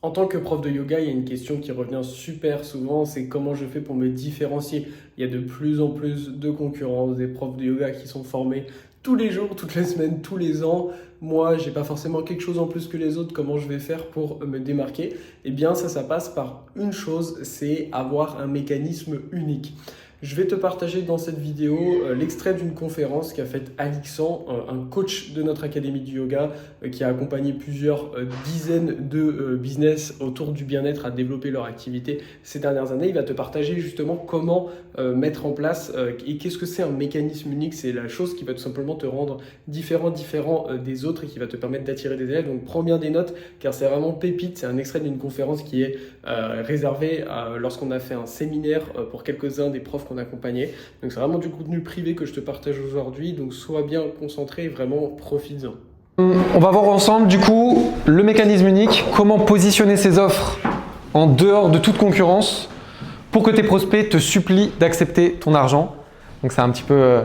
En tant que prof de yoga, il y a une question qui revient super souvent, c'est comment je fais pour me différencier. Il y a de plus en plus de concurrence, des profs de yoga qui sont formés tous les jours, toutes les semaines, tous les ans. Moi, j'ai pas forcément quelque chose en plus que les autres. Comment je vais faire pour me démarquer? Eh bien, ça passe par une chose, c'est avoir un mécanisme unique. Je vais te partager dans cette vidéo l'extrait d'une conférence qu'a faite Alixan, un coach de notre Académie du Yoga, qui a accompagné plusieurs dizaines de business autour du bien-être à développer leur activité ces dernières années. Il va te partager justement comment mettre en place et qu'est-ce que c'est un mécanisme unique. C'est la chose qui va tout simplement te rendre différent des autres et qui va te permettre d'attirer des élèves. Donc prends bien des notes car c'est vraiment pépite. C'est un extrait d'une conférence qui est réservée lorsqu'on a fait un séminaire pour quelques-uns des profs qu'on accompagnait. Donc c'est vraiment du contenu privé que je te partage aujourd'hui. Donc sois bien concentré et vraiment profites-en. On va voir ensemble du coup le mécanisme unique, comment positionner ses offres en dehors de toute concurrence pour que tes prospects te supplient d'accepter ton argent. Donc c'est un petit peu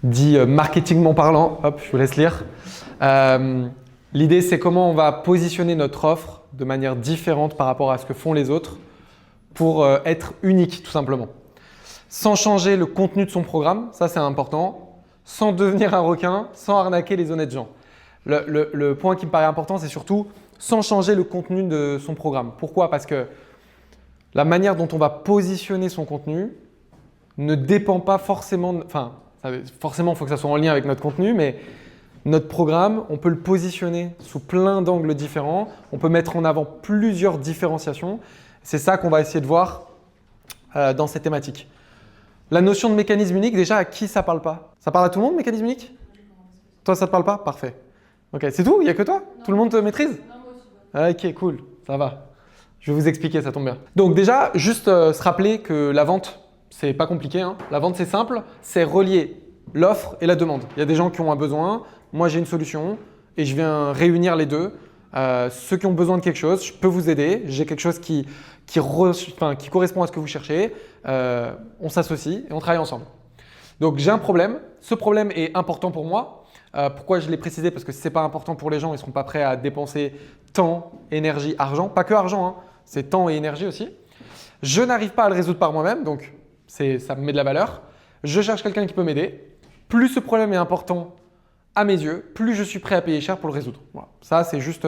dit marketingment parlant. Hop, je vous laisse lire. L'idée c'est comment on va positionner notre offre de manière différente par rapport à ce que font les autres pour être unique tout simplement. Sans changer le contenu de son programme, ça c'est important, sans devenir un requin, sans arnaquer les honnêtes gens. Le point qui me paraît important, c'est surtout sans changer le contenu de son programme. Pourquoi? Parce que la manière dont on va positionner son contenu ne dépend pas forcément, forcément il faut que ça soit en lien avec notre contenu, mais notre programme, on peut le positionner sous plein d'angles différents, on peut mettre en avant plusieurs différenciations. C'est ça qu'on va essayer de voir dans cette thématique. La notion de mécanisme unique, déjà, à qui ça parle pas? Ça parle à tout le monde, mécanisme unique? Toi, ça te parle pas? Parfait. Ok, c'est tout? Il n'y a que toi? Non. Tout le monde te maîtrise? Non, moi aussi. Ok, cool, ça va. Je vais vous expliquer, ça tombe bien. Donc déjà, juste se rappeler que la vente, c'est pas compliqué, hein. La vente, c'est simple, c'est relier l'offre et la demande. Il y a des gens qui ont un besoin, moi j'ai une solution et je viens réunir les deux. Ceux qui ont besoin de quelque chose, je peux vous aider. J'ai quelque chose qui correspond à ce que vous cherchez. On s'associe et on travaille ensemble. Donc j'ai un problème. Ce problème est important pour moi. Pourquoi je l'ai précisé? Parce que si ce n'est pas important pour les gens, ils ne seront pas prêts à dépenser temps, énergie, argent. Pas que argent, hein. C'est temps et énergie aussi. Je n'arrive pas à le résoudre par moi-même, donc ça me met de la valeur. Je cherche quelqu'un qui peut m'aider. Plus ce problème est important à mes yeux, plus je suis prêt à payer cher pour le résoudre. Voilà. Ça, c'est juste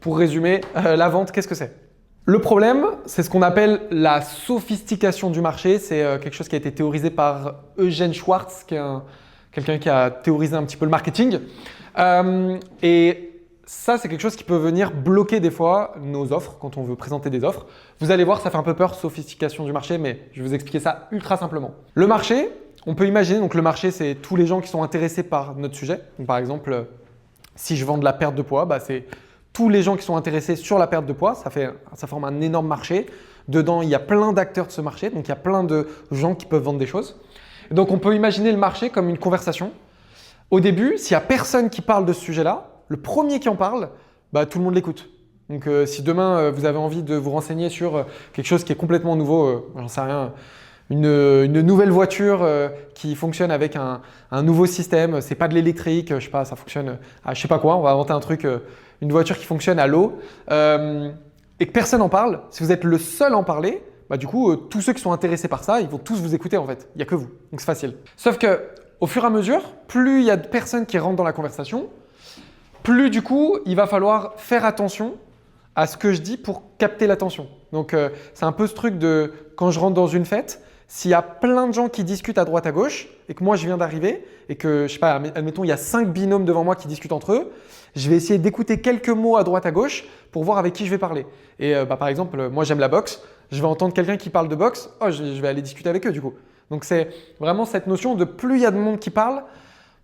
pour résumer la vente, qu'est-ce que c'est? Le problème, c'est ce qu'on appelle la sophistication du marché. C'est quelque chose qui a été théorisé par Eugène Schwartz, qui est quelqu'un qui a théorisé un petit peu le marketing. Et ça, c'est quelque chose qui peut venir bloquer des fois nos offres quand on veut présenter des offres. Vous allez voir, ça fait un peu peur, sophistication du marché, mais je vais vous expliquer ça ultra simplement. Le marché, on peut imaginer, donc le marché, c'est tous les gens qui sont intéressés par notre sujet. Donc, par exemple, si je vends de la perte de poids, c'est tous les gens qui sont intéressés sur la perte de poids. Ça forme un énorme marché. Dedans, il y a plein d'acteurs de ce marché, donc il y a plein de gens qui peuvent vendre des choses. Et donc, on peut imaginer le marché comme une conversation. Au début, s'il n'y a personne qui parle de ce sujet-là, le premier qui en parle, tout le monde l'écoute. Donc, si demain, vous avez envie de vous renseigner sur quelque chose qui est complètement nouveau, j'en sais rien, une nouvelle voiture qui fonctionne avec un nouveau système, c'est pas de l'électrique, je sais pas, ça fonctionne à je sais pas quoi, on va inventer un truc, une voiture qui fonctionne à l'eau et que personne n'en parle, si vous êtes le seul à en parler, du coup, tous ceux qui sont intéressés par ça, ils vont tous vous écouter en fait, il n'y a que vous, donc c'est facile. Sauf que au fur et à mesure, plus il y a de personnes qui rentrent dans la conversation, plus du coup, il va falloir faire attention à ce que je dis pour capter l'attention. Donc, c'est un peu ce truc de quand je rentre dans une fête, s'il y a plein de gens qui discutent à droite à gauche et que moi je viens d'arriver et que, je sais pas, admettons, il y a 5 binômes devant moi qui discutent entre eux, je vais essayer d'écouter quelques mots à droite à gauche pour voir avec qui je vais parler. Et par exemple, moi j'aime la boxe, je vais entendre quelqu'un qui parle de boxe, je vais aller discuter avec eux du coup. Donc, c'est vraiment cette notion de plus il y a de monde qui parle,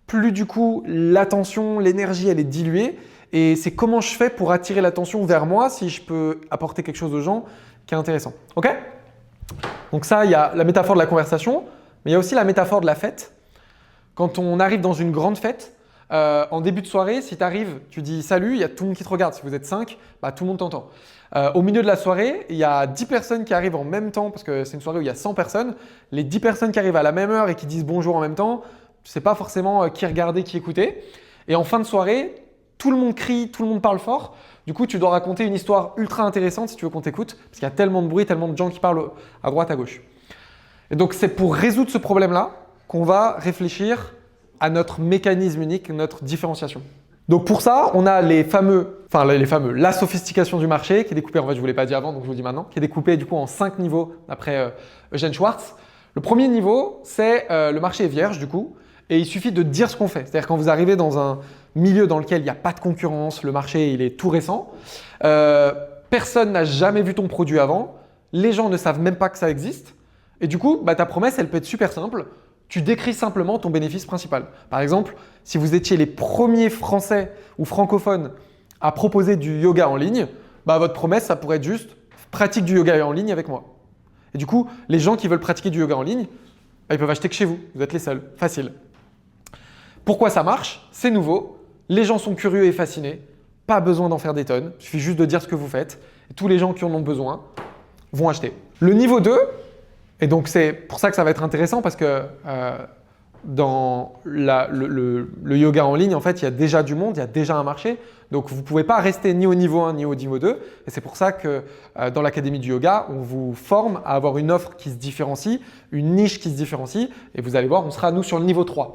plus du coup l'attention, l'énergie elle est diluée. Et c'est comment je fais pour attirer l'attention vers moi si je peux apporter quelque chose aux gens qui est intéressant. Ok? Donc ça, il y a la métaphore de la conversation, mais il y a aussi la métaphore de la fête. Quand on arrive dans une grande fête, en début de soirée, si tu arrives, tu dis salut, il y a tout le monde qui te regarde. Si vous êtes 5, tout le monde t'entend. Au milieu de la soirée, il y a 10 personnes qui arrivent en même temps, parce que c'est une soirée où il y a 100 personnes. Les 10 personnes qui arrivent à la même heure et qui disent bonjour en même temps, tu ne sais pas forcément qui regarder, qui écouter. Et en fin de soirée, tout le monde crie, tout le monde parle fort. Du coup, tu dois raconter une histoire ultra intéressante si tu veux qu'on t'écoute, parce qu'il y a tellement de bruit, tellement de gens qui parlent à droite, à gauche. Et donc, c'est pour résoudre ce problème-là qu'on va réfléchir à notre mécanisme unique, notre différenciation. Donc pour ça, on a la sophistication du marché qui est découpée, en fait je ne vous l'ai pas dit avant, donc je vous le dis maintenant, qui est découpée du coup en 5 niveaux d'après Eugène Schwartz. Le premier niveau, c'est le marché est vierge du coup, et il suffit de dire ce qu'on fait. C'est-à-dire quand vous arrivez dans un milieu dans lequel il n'y a pas de concurrence, le marché il est tout récent, personne n'a jamais vu ton produit avant, les gens ne savent même pas que ça existe, et du coup, ta promesse, elle peut être super simple. Tu décris simplement ton bénéfice principal. Par exemple, si vous étiez les premiers Français ou francophones à proposer du yoga en ligne, votre promesse, ça pourrait être juste « pratique du yoga en ligne avec moi ». Et du coup, les gens qui veulent pratiquer du yoga en ligne, ils peuvent acheter que chez vous. Vous êtes les seuls. Facile. Pourquoi ça marche? C'est nouveau. Les gens sont curieux et fascinés. Pas besoin d'en faire des tonnes. Il suffit juste de dire ce que vous faites. Et tous les gens qui en ont besoin vont acheter. Le niveau 2, et donc c'est pour ça que ça va être intéressant parce que dans le yoga en ligne, en fait, il y a déjà du monde, il y a déjà un marché. Donc vous ne pouvez pas rester ni au niveau 1 ni au niveau 2. Et c'est pour ça que dans l'Académie du yoga, on vous forme à avoir une offre qui se différencie, une niche qui se différencie. Et vous allez voir, on sera nous sur le niveau 3.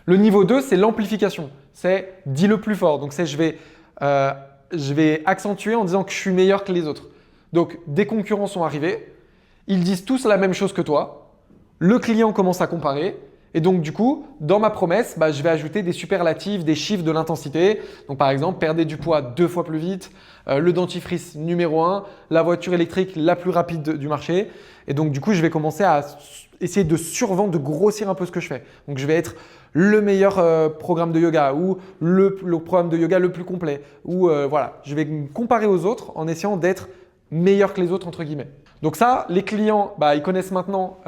Le niveau 2, c'est l'amplification. C'est dis le plus fort. Donc c'est je vais accentuer en disant que je suis meilleur que les autres. Donc des concurrents sont arrivés. Ils disent tous la même chose que toi. Le client commence à comparer. Et donc, du coup, dans ma promesse, je vais ajouter des superlatifs, des chiffres de l'intensité. Donc, par exemple, perdez du poids 2 fois plus vite, le dentifrice numéro 1, la voiture électrique la plus rapide du marché. Et donc, du coup, je vais commencer à essayer de survendre, de grossir un peu ce que je fais. Donc, je vais être le meilleur programme de yoga ou le programme de yoga le plus complet. Ou voilà, je vais me comparer aux autres en essayant d'être meilleur que les autres, entre guillemets. Donc ça, les clients, ils connaissent maintenant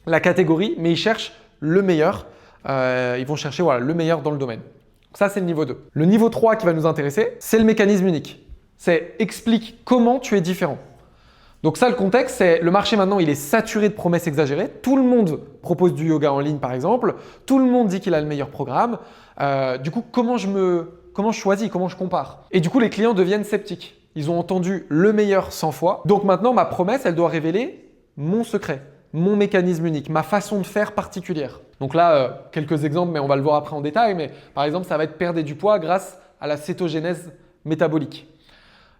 la catégorie, mais ils cherchent le meilleur. Ils vont chercher le meilleur dans le domaine. Donc ça, c'est le niveau 2. Le niveau 3 qui va nous intéresser, c'est le mécanisme unique. C'est explique comment tu es différent. Donc ça, le contexte, c'est le marché maintenant, il est saturé de promesses exagérées. Tout le monde propose du yoga en ligne, par exemple. Tout le monde dit qu'il a le meilleur programme. Du coup, comment je choisis, comment je compare? Et du coup, les clients deviennent sceptiques. Ils ont entendu le meilleur 100 fois. Donc maintenant, ma promesse, elle doit révéler mon secret, mon mécanisme unique, ma façon de faire particulière. Donc là, quelques exemples, mais on va le voir après en détail. Mais par exemple, ça va être perdre du poids grâce à la cétogénèse métabolique.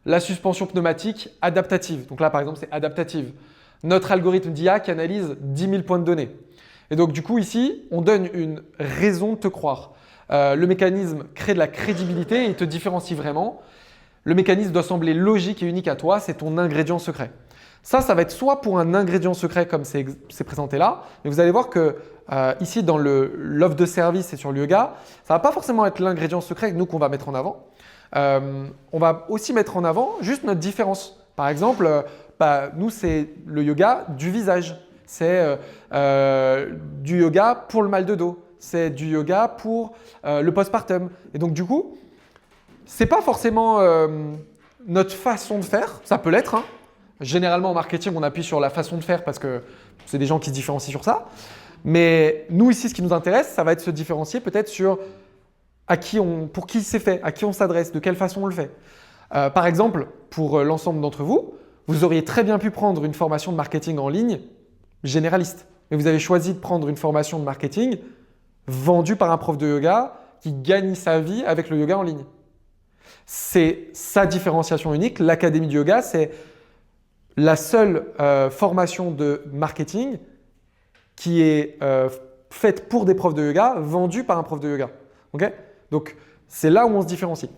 La suspension pneumatique adaptative. Donc là, par exemple, c'est adaptative. Notre algorithme d'IA qui analyse 10 000 points de données. Et donc du coup, ici, on donne une raison de te croire. Le mécanisme crée de la crédibilité et il te différencie vraiment. Le mécanisme doit sembler logique et unique à toi, c'est ton ingrédient secret. Ça va être soit pour un ingrédient secret comme c'est présenté là, mais vous allez voir que ici dans l'offre de service et sur le yoga, ça ne va pas forcément être l'ingrédient secret que nous qu'on va mettre en avant. On va aussi mettre en avant juste notre différence. Par exemple, nous c'est le yoga du visage, c'est du yoga pour le mal de dos, c'est du yoga pour le postpartum. Et donc du coup, c'est pas forcément notre façon de faire, ça peut l'être. Généralement en marketing, on appuie sur la façon de faire parce que c'est des gens qui se différencient sur ça. Mais nous ici, ce qui nous intéresse, ça va être se différencier peut-être sur pour qui c'est fait, à qui on s'adresse, de quelle façon on le fait. Par exemple, pour l'ensemble d'entre vous, vous auriez très bien pu prendre une formation de marketing en ligne généraliste. Mais vous avez choisi de prendre une formation de marketing vendue par un prof de yoga qui gagne sa vie avec le yoga en ligne. C'est sa différenciation unique. L'Académie du yoga, c'est la seule formation de marketing qui est faite pour des profs de yoga, vendue par un prof de yoga. Okay? Donc, c'est là où on se différencie.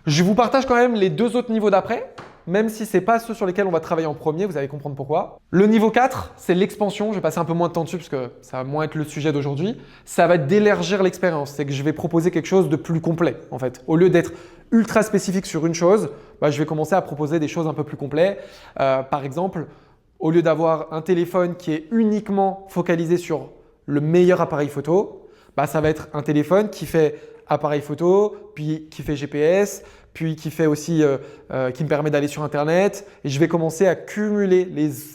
Je vous partage quand même les 2 autres niveaux d'après, même si ce n'est pas ceux sur lesquels on va travailler en premier, vous allez comprendre pourquoi. Le niveau 4, c'est l'expansion. Je vais passer un peu moins de temps dessus parce que ça va moins être le sujet d'aujourd'hui. Ça va être d'élargir l'expérience. C'est que je vais proposer quelque chose de plus complet en fait. Au lieu d'être ultra spécifique sur une chose, je vais commencer à proposer des choses un peu plus complètes. Par exemple, au lieu d'avoir un téléphone qui est uniquement focalisé sur le meilleur appareil photo, ça va être un téléphone qui fait appareil photo, puis qui fait GPS, puis qui fait aussi, qui me permet d'aller sur Internet. Et je vais commencer à cumuler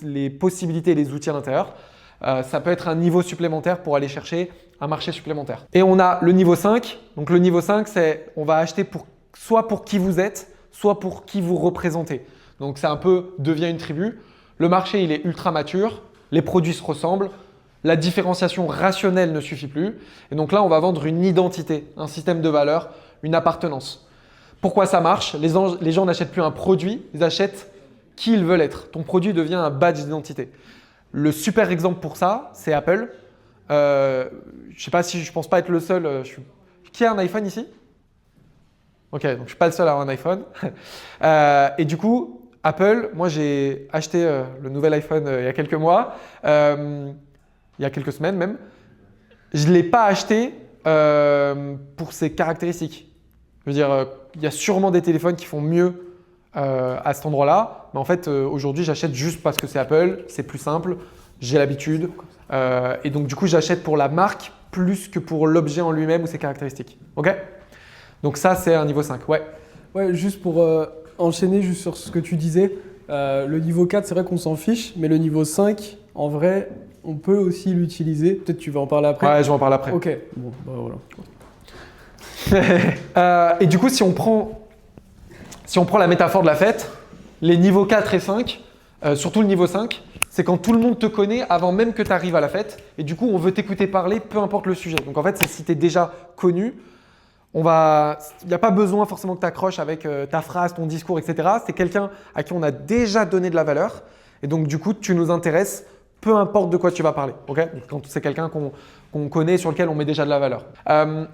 les possibilités et les outils à l'intérieur. ça peut être un niveau supplémentaire pour aller chercher un marché supplémentaire. Et on a le niveau 5. Donc le niveau 5, c'est on va acheter soit pour qui vous êtes, soit pour qui vous représentez. Donc c'est un peu devient une tribu. Le marché, il est ultra mature, les produits se ressemblent, la différenciation rationnelle ne suffit plus. Et donc là, on va vendre une identité, un système de valeurs, une appartenance. Pourquoi ça marche? Les gens n'achètent plus un produit, ils achètent qui ils veulent être. Ton produit devient un badge d'identité. Le super exemple pour ça, c'est Apple. Je ne sais pas si je ne pense pas être le seul. Qui a un iPhone ici? Ok, donc je ne suis pas le seul à avoir un iPhone. Et du coup, Apple, moi j'ai acheté le nouvel iPhone il y a quelques mois, il y a quelques semaines même. Je ne l'ai pas acheté pour ses caractéristiques. Je veux dire, il y a sûrement des téléphones qui font mieux à cet endroit-là. Mais en fait, aujourd'hui, j'achète juste parce que c'est Apple, c'est plus simple, j'ai l'habitude. Et donc, du coup, j'achète pour la marque plus que pour l'objet en lui-même ou ses caractéristiques. OK? Donc ça, c'est un niveau 5. Ouais. Ouais, juste pour enchaîner juste sur ce que tu disais, le niveau 4, c'est vrai qu'on s'en fiche, mais le niveau 5, en vrai, on peut aussi l'utiliser. Peut-être tu vas en parler après. Ouais, je vais en parler après. Ok, bon, bah voilà. Et du coup, si on prend la métaphore de la fête, les niveaux 4 et 5, surtout le niveau 5, c'est quand tout le monde te connaît avant même que tu arrives à la fête. Et du coup, on veut t'écouter parler, peu importe le sujet. Donc en fait, c'est si tu es déjà connu, il n'y a pas besoin forcément que tu accroches avec ta phrase, ton discours, etc. C'est quelqu'un à qui on a déjà donné de la valeur. Et donc du coup, tu nous intéresses, peu importe de quoi tu vas parler. Okay? Donc, quand c'est quelqu'un qu'on connaît, sur lequel on met déjà de la valeur.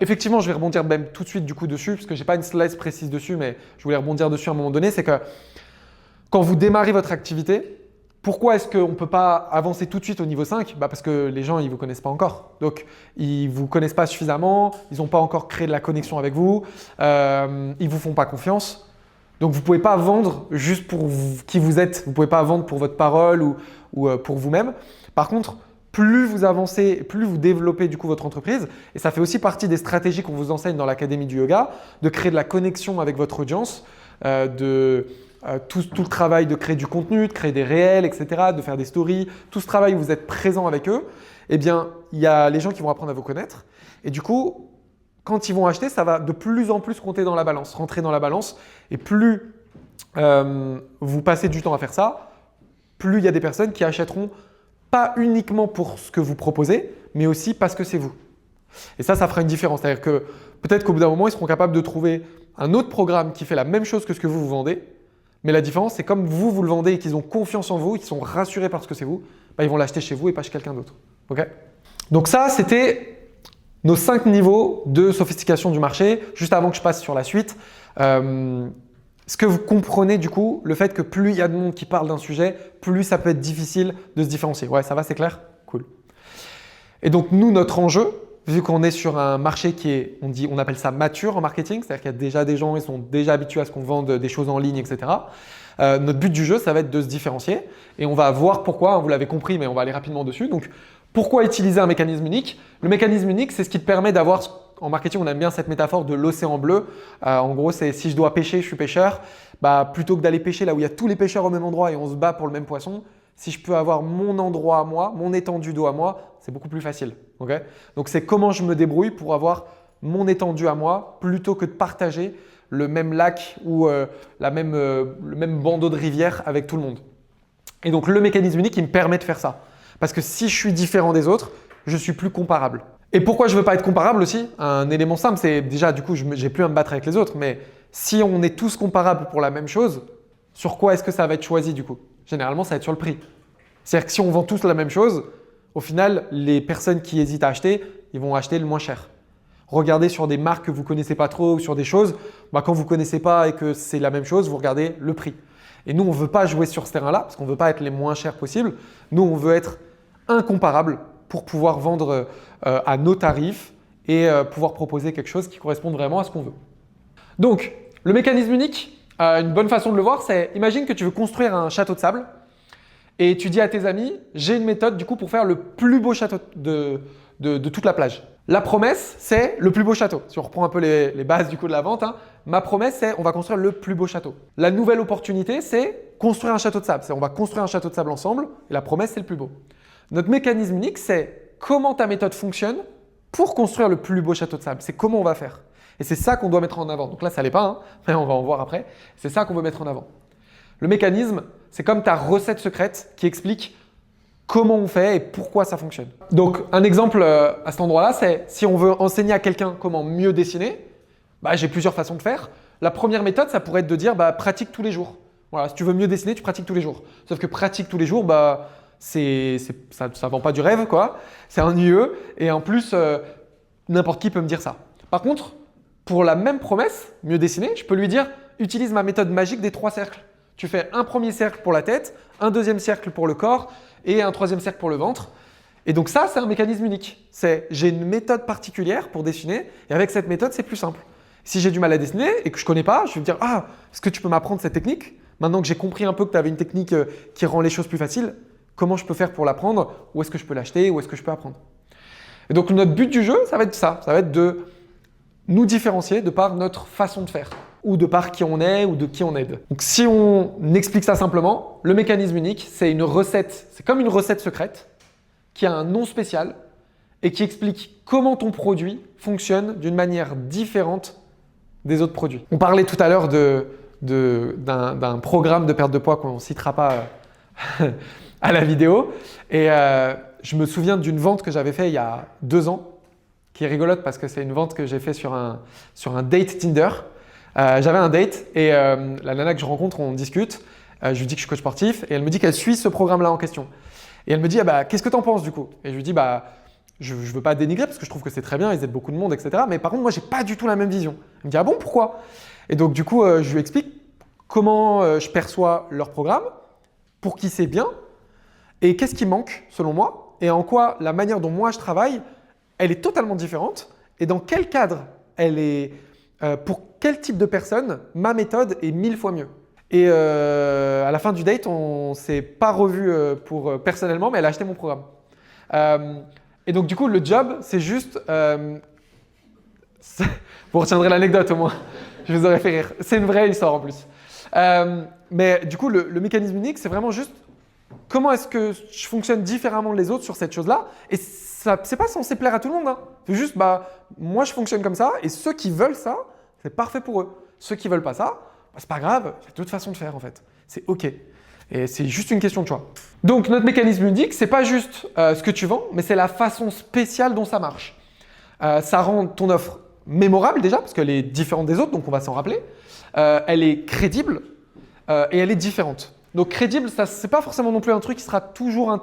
Effectivement, je vais rebondir même tout de suite du coup dessus, parce que je n'ai pas une slide précise dessus, mais je voulais rebondir dessus à un moment donné. C'est que quand vous démarrez votre activité, pourquoi est-ce qu'on ne peut pas avancer tout de suite au niveau 5? Parce que les gens, ils ne vous connaissent pas encore. Donc, ils ne vous connaissent pas suffisamment, ils n'ont pas encore créé de la connexion avec vous, ils ne vous font pas confiance. Donc, vous ne pouvez pas vendre juste pour qui vous êtes. Vous ne pouvez pas vendre pour votre parole ou pour vous-même. Par contre, plus vous avancez, plus vous développez du coup votre entreprise, et ça fait aussi partie des stratégies qu'on vous enseigne dans l'Académie du Yoga, de créer de la connexion avec votre audience, tout le travail de créer du contenu, de créer des réels, etc., de faire des stories, tout ce travail où vous êtes présent avec eux, eh bien, il y a les gens qui vont apprendre à vous connaître. Et du coup, quand ils vont acheter, ça va de plus en plus compter dans la balance, rentrer dans la balance. Et plus vous passez du temps à faire ça, plus il y a des personnes qui achèteront pas uniquement pour ce que vous proposez, mais aussi parce que c'est vous. Et ça fera une différence. C'est-à-dire que peut-être qu'au bout d'un moment, ils seront capables de trouver un autre programme qui fait la même chose que ce que vous vendez. Mais la différence, c'est comme vous le vendez et qu'ils ont confiance en vous, qu'ils sont rassurés parce que c'est vous, ils vont l'acheter chez vous et pas chez quelqu'un d'autre. Okay? Donc ça, c'était nos 5 niveaux de sophistication du marché. Juste avant que je passe sur la suite, est-ce que vous comprenez du coup le fait que plus il y a de monde qui parle d'un sujet, plus ça peut être difficile de se différencier? Ouais, ça va, c'est clair? Cool. Et donc nous, notre enjeu, vu qu'on est sur un marché qui est, on appelle ça mature en marketing, c'est-à-dire qu'il y a déjà des gens, ils sont déjà habitués à ce qu'on vende des choses en ligne, etc. Notre but du jeu, ça va être de se différencier et on va voir pourquoi, vous l'avez compris, mais on va aller rapidement dessus. Donc, pourquoi utiliser un mécanisme unique? Le mécanisme unique, c'est ce qui te permet d'avoir, en marketing, on aime bien cette métaphore de l'océan bleu. En gros, c'est si je dois pêcher, je suis pêcheur, plutôt que d'aller pêcher là où il y a tous les pêcheurs au même endroit et on se bat pour le même poisson, si je peux avoir mon endroit à moi, mon étendue d'eau à moi, c'est beaucoup plus facile. Okay? Donc, c'est comment je me débrouille pour avoir mon étendue à moi plutôt que de partager le même lac ou le même bandeau de rivière avec tout le monde. Et donc, le mécanisme unique, il me permet de faire ça. Parce que si je suis différent des autres, je suis plus comparable. Et pourquoi je ne veux pas être comparable aussi? Un élément simple, c'est déjà du coup, je n'ai plus à me battre avec les autres. Mais si on est tous comparables pour la même chose, sur quoi est-ce que ça va être choisi du coup? Généralement, ça va être sur le prix. C'est-à-dire que si on vend tous la même chose, au final, les personnes qui hésitent à acheter, ils vont acheter le moins cher. Regardez sur des marques que vous ne connaissez pas trop ou sur des choses, quand vous ne connaissez pas et que c'est la même chose, vous regardez le prix. Et nous, on ne veut pas jouer sur ce terrain-là parce qu'on ne veut pas être les moins chers possibles. Nous, on veut être incomparables pour pouvoir vendre à nos tarifs et pouvoir proposer quelque chose qui corresponde vraiment à ce qu'on veut. Donc, le mécanisme unique, une bonne façon de le voir, c'est imagine que tu veux construire un château de sable et tu dis à tes amis, j'ai une méthode du coup pour faire le plus beau château de toute la plage. La promesse, c'est le plus beau château. Si on reprend un peu les bases du coup de la vente, ma promesse, c'est on va construire le plus beau château. La nouvelle opportunité, c'est construire un château de sable. On va construire un château de sable ensemble et la promesse, c'est le plus beau. Notre mécanisme unique, c'est comment ta méthode fonctionne pour construire le plus beau château de sable. C'est comment on va faire. Et c'est ça qu'on doit mettre en avant. Donc là, ça l'est pas, hein, mais on va en voir après. C'est ça qu'on veut mettre en avant. Le mécanisme, c'est comme ta recette secrète qui explique comment on fait et pourquoi ça fonctionne. Donc, un exemple à cet endroit-là, c'est si on veut enseigner à quelqu'un comment mieux dessiner, j'ai plusieurs façons de faire. La première méthode, ça pourrait être de dire pratique tous les jours. Voilà, si tu veux mieux dessiner, tu pratiques tous les jours. Sauf que pratique tous les jours, ça ne vend pas du rêve, quoi. C'est ennuyeux et en plus, n'importe qui peut me dire ça. Par contre, pour la même promesse, mieux dessiner, je peux lui dire utilise ma méthode magique des 3 cercles. Tu fais un premier cercle pour la tête, un deuxième cercle pour le corps et un troisième cercle pour le ventre. Et donc ça, c'est un mécanisme unique. J'ai une méthode particulière pour dessiner et avec cette méthode, c'est plus simple. Si j'ai du mal à dessiner et que je ne connais pas, je vais me dire est-ce que tu peux m'apprendre cette technique? Maintenant que j'ai compris un peu que tu avais une technique qui rend les choses plus faciles, comment je peux faire pour l'apprendre? Où est-ce que je peux l'acheter? Où est-ce que je peux apprendre? Et donc notre but du jeu, ça va être ça. Ça va être de nous différencier de par notre façon de faire ou de par qui on est ou de qui on aide. Donc si on explique ça simplement, le mécanisme unique, c'est une recette, c'est comme une recette secrète qui a un nom spécial et qui explique comment ton produit fonctionne d'une manière différente des autres produits. On parlait tout à l'heure d'un programme de perte de poids qu'on ne citera pas à la vidéo et je me souviens d'une vente que j'avais fait il y a 2 ans qui est rigolote parce que c'est une vente que j'ai fait sur un date Tinder. J'avais un date et la nana que je rencontre, on discute. Je lui dis que je suis coach sportif et elle me dit qu'elle suit ce programme-là en question. Et elle me dit qu'est-ce que tu en penses du coup? Et je lui dis je ne veux pas dénigrer parce que je trouve que c'est très bien, ils aident beaucoup de monde, etc. Mais par contre, moi, je n'ai pas du tout la même vision. Elle me dit ah bon, pourquoi? Et donc du coup, je lui explique comment je perçois leur programme, pour qui c'est bien et qu'est-ce qui manque selon moi et en quoi la manière dont moi je travaille, elle est totalement différente et dans quel cadre elle est, pour quel type de personne, ma méthode est 1000 fois mieux. Et à la fin du date, on ne s'est pas revu personnellement, mais elle a acheté mon programme. Et donc du coup, le job, c'est juste… vous retiendrez l'anecdote au moins, je vous aurais fait rire. C'est une vraie histoire en plus. Mais du coup, le mécanisme unique, c'est vraiment juste comment est-ce que je fonctionne différemment des autres sur cette chose-là. Et ça, c'est pas censé plaire à tout le monde. Hein. C'est juste, moi, je fonctionne comme ça et ceux qui veulent ça, c'est parfait pour eux. Ceux qui veulent pas ça, c'est pas grave, il y a d'autres façons de faire en fait. C'est OK. Et c'est juste une question de choix. Donc, notre mécanisme unique, c'est pas juste ce que tu vends, mais c'est la façon spéciale dont ça marche. Ça rend ton offre mémorable déjà, parce qu'elle est différente des autres, donc on va s'en rappeler. Elle est crédible et elle est différente. Donc crédible, ça c'est pas forcément non plus un truc qui sera toujours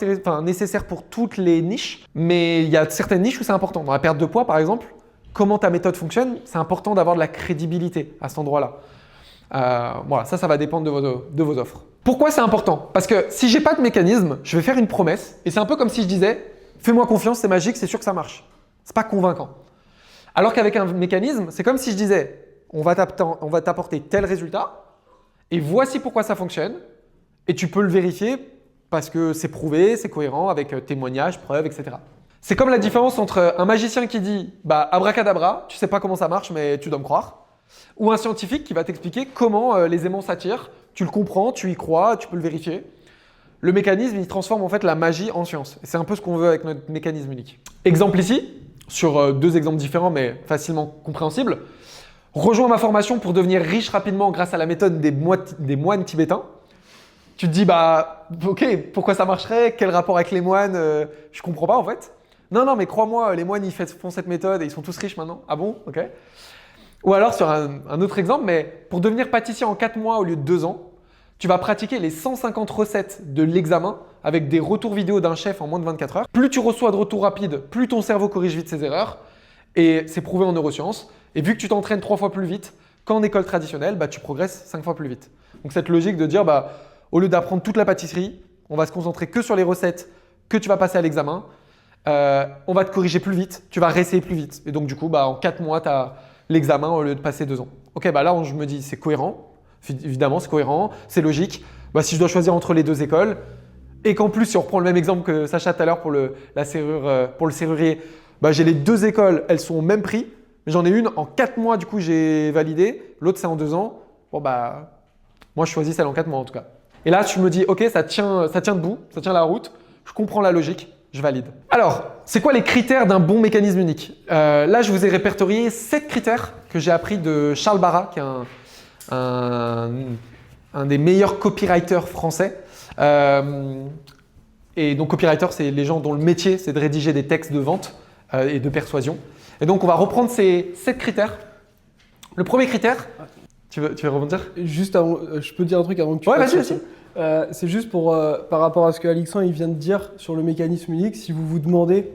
nécessaire pour toutes les niches, mais il y a certaines niches où c'est important. Dans la perte de poids par exemple, comment ta méthode fonctionne, c'est important d'avoir de la crédibilité à cet endroit-là. Voilà, ça va dépendre de vos offres. Pourquoi c'est important? Parce que si j'ai pas de mécanisme, je vais faire une promesse et c'est un peu comme si je disais « fais-moi confiance, c'est magique, c'est sûr que ça marche ». C'est pas convaincant. Alors qu'avec un mécanisme, c'est comme si je disais « on va t'apporter tel résultat et voici pourquoi ça fonctionne ». Et tu peux le vérifier parce que c'est prouvé, c'est cohérent avec témoignages, preuves, etc. C'est comme la différence entre un magicien qui dit abracadabra, tu sais pas comment ça marche mais tu dois me croire, ou un scientifique qui va t'expliquer comment les aimants s'attirent, tu le comprends, tu y crois, tu peux le vérifier. Le mécanisme, il transforme en fait la magie en science. Et c'est un peu ce qu'on veut avec notre mécanisme unique. Exemple ici, sur 2 exemples différents mais facilement compréhensibles. Rejoins ma formation pour devenir riche rapidement grâce à la méthode des moines tibétains. Tu te dis, ok, pourquoi ça marcherait? Quel rapport avec les moines? Je comprends pas en fait. Non, mais crois-moi, les moines, ils font cette méthode et ils sont tous riches maintenant. Ah bon? Ok. Ou alors sur un autre exemple, mais pour devenir pâtissier en 4 mois au lieu de 2 ans, tu vas pratiquer les 150 recettes de l'examen avec des retours vidéo d'un chef en moins de 24 heures. Plus tu reçois de retours rapides, plus ton cerveau corrige vite ses erreurs. Et c'est prouvé en neurosciences. Et vu que tu t'entraînes 3 fois plus vite qu'en école traditionnelle, tu progresses 5 fois plus vite. Donc cette logique de dire, au lieu d'apprendre toute la pâtisserie, on va se concentrer que sur les recettes que tu vas passer à l'examen. On va te corriger plus vite, tu vas réessayer plus vite. Et donc du coup, en 4 mois, tu as l'examen au lieu de passer 2 ans. Ok, là, je me dis, c'est cohérent. Évidemment, c'est cohérent, c'est logique. Si je dois choisir entre les 2 écoles, et qu'en plus, si on reprend le même exemple que Sacha tout à l'heure pour le serrurier, j'ai les 2 écoles, elles sont au même prix. J'en ai une en 4 mois, du coup, j'ai validé. L'autre, c'est en 2 ans. Moi, je choisis celle en 4 mois en tout cas. Et là, tu me dis, ok, ça tient debout, ça tient la route. je comprends la logique, je valide. Alors, c'est quoi les critères d'un bon mécanisme unique? Là, je vous ai répertorié 7 critères que j'ai appris de Charles Barra, qui est un des meilleurs copywriters français. Et donc, copywriter, c'est les gens dont le métier, c'est de rédiger des textes de vente et de persuasion. Et donc, on va reprendre ces 7 critères. Le premier critère, tu veux rebondir? Juste avant, je peux dire un truc avant que tu Ouais, passes vas-y, sur vas-y. ça. C'est juste pour, par rapport à ce que Alexandre il vient de dire sur le mécanisme unique, si vous vous demandez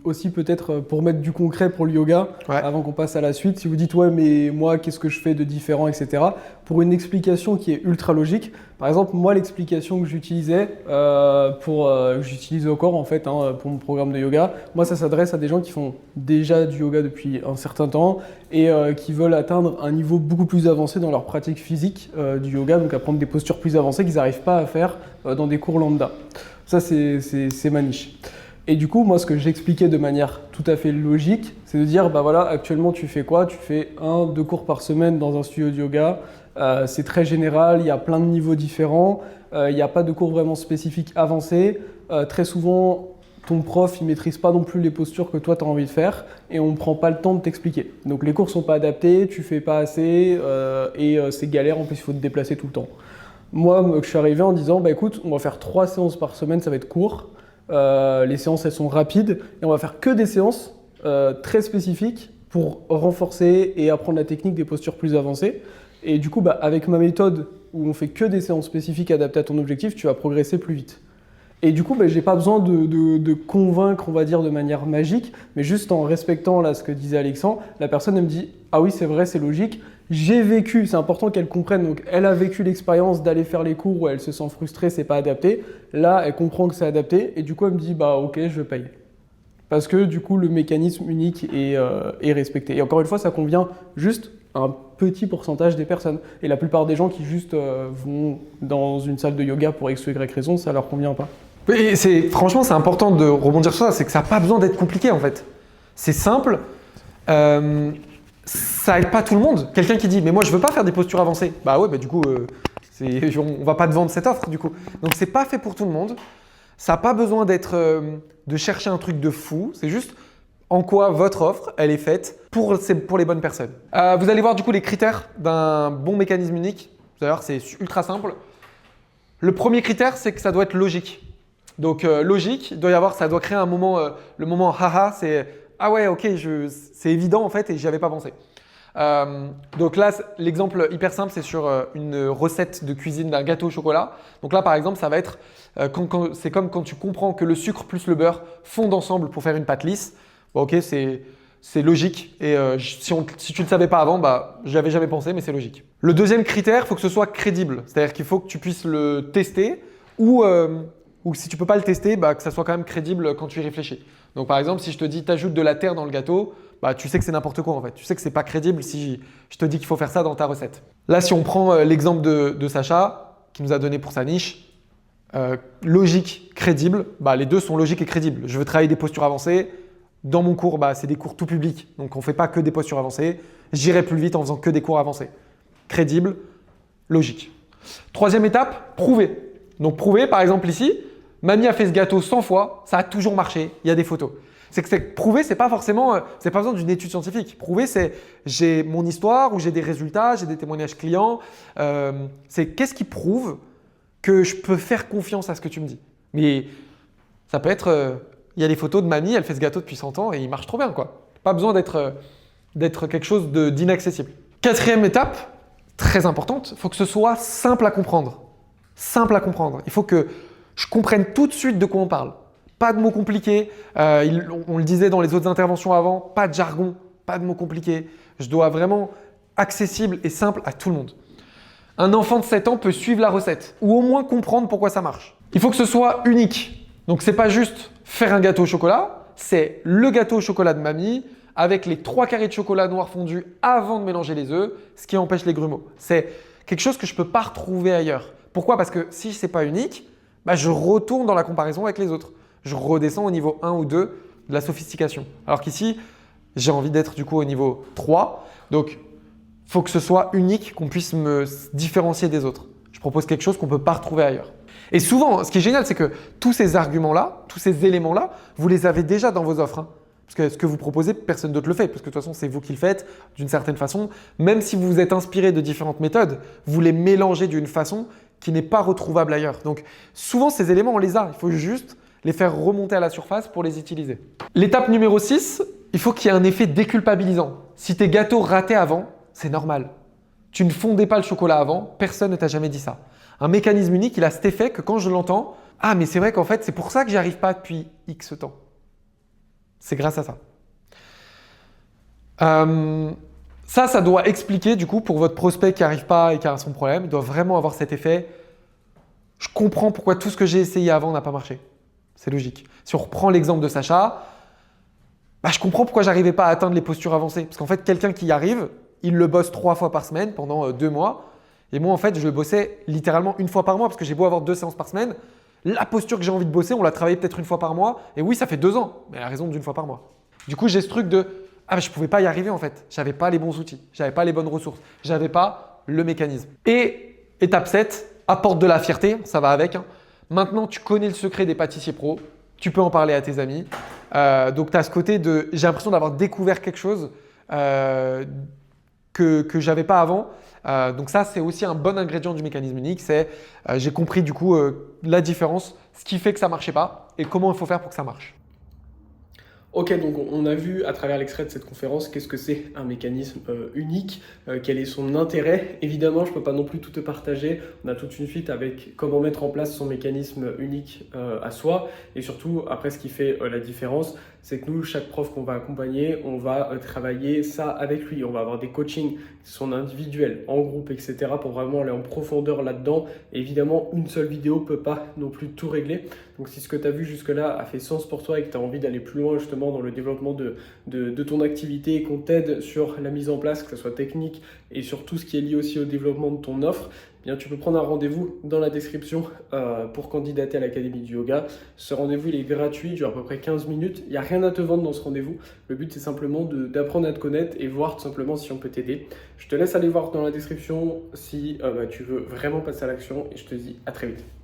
aussi peut-être pour mettre du concret pour le yoga, Ouais. avant qu'on passe à la suite, si vous dites ouais mais moi qu'est-ce que je fais de différent, etc. Pour une explication qui est ultra logique, par exemple moi l'explication que j'utilisais que j'utilise encore en fait pour mon programme de yoga, moi ça s'adresse à des gens qui font déjà du yoga depuis un certain temps et qui veulent atteindre un niveau beaucoup plus avancé dans leur pratique physique du yoga, donc apprendre des postures plus avancées qu'ils n'arrivent pas à faire dans des cours lambda. Ça c'est ma niche. Et du coup, moi, ce que j'expliquais de manière tout à fait logique, c'est de dire, bah voilà, actuellement, tu fais quoi? Tu fais 1-2 cours par semaine dans un studio de yoga. C'est très général, il y a plein de niveaux différents. Il n'y a pas de cours vraiment spécifiques avancés. Très souvent, ton prof, il ne maîtrise pas non plus les postures que toi, tu as envie de faire et on ne prend pas le temps de t'expliquer. Donc, les cours ne sont pas adaptés, tu ne fais pas assez et c'est galère. En plus, il faut te déplacer tout le temps. Moi, je suis arrivé en disant, bah écoute, on va faire 3 séances par semaine, ça va être court. Les séances elles sont rapides et on va faire que des séances très spécifiques pour renforcer et apprendre la technique des postures plus avancées. Et du coup, bah, avec ma méthode où on fait que des séances spécifiques adaptées à ton objectif, tu vas progresser plus vite. Et du coup, bah, j'ai pas besoin de convaincre, on va dire, de manière magique, mais juste en respectant là ce que disait Alexandre, la personne elle me dit « Ah oui, c'est vrai, c'est logique, j'ai vécu, c'est important qu'elle comprenne, donc elle a vécu l'expérience d'aller faire les cours où elle se sent frustrée, c'est pas adapté. Là, elle comprend que c'est adapté et du coup, elle me dit « Bah ok, je paye ». Parce que du coup, le mécanisme unique est respecté. Et encore une fois, ça convient juste à un petit pourcentage des personnes. Et la plupart des gens qui juste vont dans une salle de yoga pour X ou Y raison, ça leur convient pas. Et franchement, c'est important de rebondir sur ça, c'est que ça n'a pas besoin d'être compliqué en fait. C'est simple, ça aide pas tout le monde. Quelqu'un qui dit « mais moi je veux pas faire des postures avancées », bah ouais, bah du coup, on va pas te vendre cette offre du coup. Donc c'est pas fait pour tout le monde, ça n'a pas besoin de chercher un truc de fou, c'est juste en quoi votre offre, elle est faite pour les bonnes personnes. Vous allez voir du coup les critères d'un bon mécanisme unique. Vous allez voir, c'est ultra simple. Le premier critère, c'est que ça doit être logique. Donc logique, ça doit créer un moment, le moment haha, c'est ah ouais ok, c'est évident en fait et j'y avais pas pensé. Donc là, l'exemple hyper simple, c'est sur une recette de cuisine d'un gâteau au chocolat. Donc là par exemple, ça va être, c'est comme quand tu comprends que le sucre plus le beurre fondent ensemble pour faire une pâte lisse. Bon, ok, c'est logique et si tu ne le savais pas avant, bah, j'y avais jamais pensé, mais c'est logique. Le deuxième critère, il faut que ce soit crédible. C'est-à-dire qu'il faut que tu puisses le tester ou si tu ne peux pas le tester, bah, que ça soit quand même crédible quand tu y réfléchis. Donc par exemple, si je te dis t'ajoutes de la terre dans le gâteau, bah, tu sais que c'est n'importe quoi en fait. Tu sais que c'est pas crédible si je te dis qu'il faut faire ça dans ta recette. Là, si on prend l'exemple de Sacha, qui nous a donné pour sa niche, logique, crédible, bah, les deux sont logiques et crédibles. Je veux travailler des postures avancées. Dans mon cours, bah, c'est des cours tout public, donc on ne fait pas que des postures avancées. J'irai plus vite en faisant que des cours avancés. Crédible, logique. Troisième étape, prouver. Donc prouver, par exemple ici, mamie a fait ce gâteau 100 fois, ça a toujours marché, il y a des photos. Prouver, c'est pas forcément, c'est pas besoin d'une étude scientifique. Prouver, c'est j'ai mon histoire ou j'ai des résultats, j'ai des témoignages clients. C'est qu'est-ce qui prouve que je peux faire confiance à ce que tu me dis. Mais ça peut être, il y a des photos de mamie, elle fait ce gâteau depuis 100 ans et il marche trop bien quoi. Pas besoin d'être quelque chose d'inaccessible. Quatrième étape, très importante, il faut que ce soit simple à comprendre. Simple à comprendre. Il faut que je comprenne tout de suite de quoi on parle. Pas de mots compliqués. On le disait dans les autres interventions avant, pas de jargon, pas de mots compliqués. Je dois vraiment accessible et simple à tout le monde. Un enfant de 7 ans peut suivre la recette ou au moins comprendre pourquoi ça marche. Il faut que ce soit unique. Donc c'est pas juste faire un gâteau au chocolat, c'est le gâteau au chocolat de mamie avec les 3 carrés de chocolat noir fondu avant de mélanger les œufs, ce qui empêche les grumeaux. C'est quelque chose que je ne peux pas retrouver ailleurs. Pourquoi? Parce que si ce n'est pas unique, bah, je retourne dans la comparaison avec les autres. Je redescends au niveau 1 ou 2 de la sophistication. Alors qu'ici, j'ai envie d'être du coup au niveau 3. Donc, il faut que ce soit unique, qu'on puisse me différencier des autres. Je propose quelque chose qu'on ne peut pas retrouver ailleurs. Et souvent, ce qui est génial, c'est que tous ces arguments-là, tous ces éléments-là, vous les avez déjà dans vos offres. Parce que ce que vous proposez, personne d'autre le fait. Parce que de toute façon, c'est vous qui le faites d'une certaine façon. Même si vous vous êtes inspiré de différentes méthodes, vous les mélangez d'une façon qui n'est pas retrouvable ailleurs. Donc souvent, ces éléments, on les a. Il faut juste les faire remonter à la surface pour les utiliser. L'étape numéro 6, il faut qu'il y ait un effet déculpabilisant. Si tes gâteaux rataient avant, c'est normal. Tu ne fondais pas le chocolat avant, personne ne t'a jamais dit ça. Un mécanisme unique, il a cet effet que quand je l'entends, ah mais c'est vrai qu'en fait, c'est pour ça que j'y arrive pas depuis X temps. C'est grâce à ça. Ça doit expliquer du coup pour votre prospect qui n'arrive pas et qui a son problème, il doit vraiment avoir cet effet. Je comprends pourquoi tout ce que j'ai essayé avant n'a pas marché. C'est logique. Si on reprend l'exemple de Sacha, je comprends pourquoi j'arrivais pas à atteindre les postures avancées. Parce qu'en fait, quelqu'un qui y arrive, il le bosse 3 fois par semaine pendant 2 mois. Et moi, en fait, je le bossais littéralement 1 fois par mois parce que j'ai beau avoir 2 séances par semaine. La posture que j'ai envie de bosser, on l'a travaillé peut-être 1 fois par mois. Et oui, ça fait 2 ans, mais à raison d'1 fois par mois. Du coup, j'ai ce truc de je ne pouvais pas y arriver en fait. J'avais pas les bons outils, j'avais pas les bonnes ressources, j'avais pas le mécanisme. Et étape 7, apporte de la fierté, ça va avec. Maintenant, tu connais le secret des pâtissiers pros, tu peux en parler à tes amis. Donc, tu as ce côté de j'ai l'impression d'avoir découvert quelque chose que j'avais pas avant. Donc ça, c'est aussi un bon ingrédient du mécanisme unique. C'est j'ai compris du coup la différence, ce qui fait que ça marchait pas et comment il faut faire pour que ça marche. Ok, donc on a vu à travers l'extrait de cette conférence qu'est-ce que c'est un mécanisme unique, quel est son intérêt. Évidemment, je ne peux pas non plus tout te partager. On a toute une suite avec comment mettre en place son mécanisme unique à soi. Et surtout, après, ce qui fait la différence, c'est que nous, chaque prof qu'on va accompagner, on va travailler ça avec lui. On va avoir des coachings qui sont individuels, en groupe, etc. pour vraiment aller en profondeur là-dedans. Et évidemment, une seule vidéo ne peut pas non plus tout régler. Donc, si ce que tu as vu jusque-là a fait sens pour toi et que tu as envie d'aller plus loin justement dans le développement de ton activité et qu'on t'aide sur la mise en place, que ce soit technique et sur tout ce qui est lié aussi au développement de ton offre, eh bien, tu peux prendre un rendez-vous dans la description pour candidater à l'Académie du Yoga. Ce rendez-vous, il est gratuit, il dure à peu près 15 minutes. Il n'y a rien à te vendre dans ce rendez-vous. Le but, c'est simplement d'apprendre à te connaître et voir tout simplement si on peut t'aider. Je te laisse aller voir dans la description si tu veux vraiment passer à l'action et je te dis à très vite.